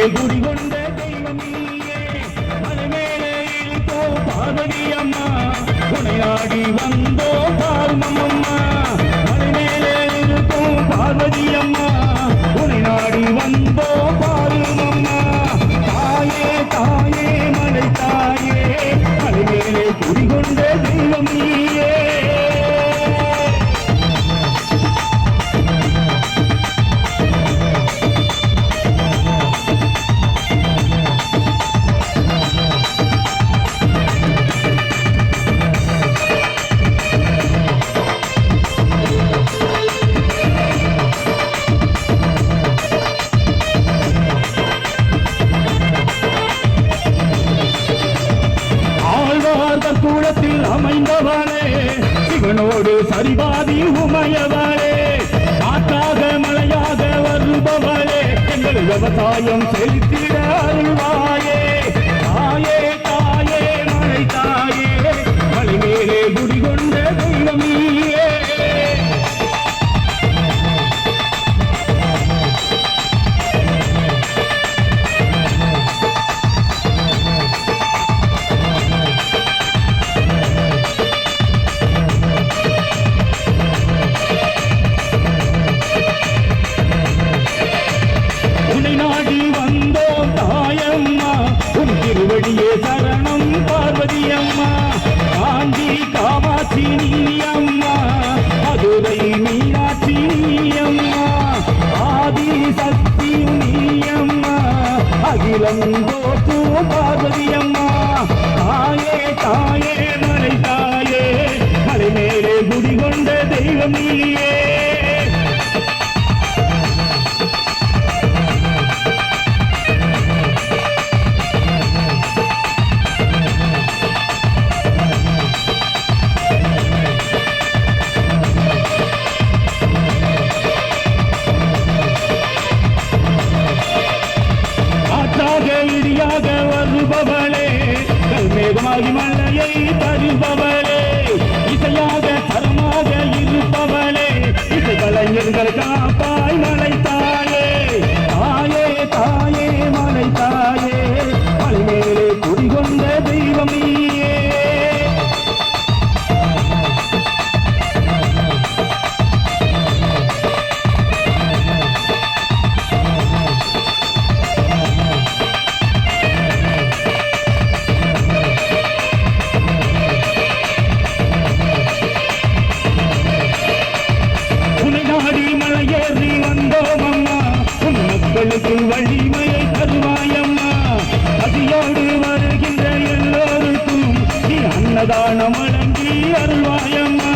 குடிகொண்ட தெய்வம் நீயே மலை மேலே இருக்கோ பார்வதி அம்மா உனை நாடி வந்தோ பால்மம்மா மலை மேலே இருக்கும் பார்வதி அம்மா உனை நாடி வந்தோ பால்மம்மா தாயே தாயே மலை தாயே மலை மேலே குடிகொண்ட தெய்வம் நீயே கூடத்தில் அமைந்தவளே சிவனோடு சரிபாதி உமையவளே காற்றாக மழையாக வருபவளே எங்கள் விவசாயம் செலுத்திட அருள்வாயே தாயே தாயே மழை தாயே மலை மேலே குடிகொண்ட தெய்வமீயே திருவடியே சரணம் பார்வதி அம்மா காஞ்சி காமாட்சி நீ அம்மா மதுரை மீனாட்சி நீ அம்மா ஆதி சக்தி நீ அம்மா அகிலம் கோத்து பார்வதி அம்மா தாயே தாயே மலை தாயே மலை மேலே குடிகொண்ட தெய்வம் நீயே இடியாக வருபவளே கல்மேகமாகி மலையை தருபவளே இசையாக தரமாக இருப்பவளே இசை கலைஞர்கள் காப்பாய் மலை தாயே தாயே தாயே மலை தாயே மலை மேலே குடிகொண்ட தெய்வம் நீயே வலிமையை தருவாயம்மா பசியோடு வருகின்ற எல்லோருக்கும் நீ அன்னதானம் வழங்கி அருள்வாயம்மா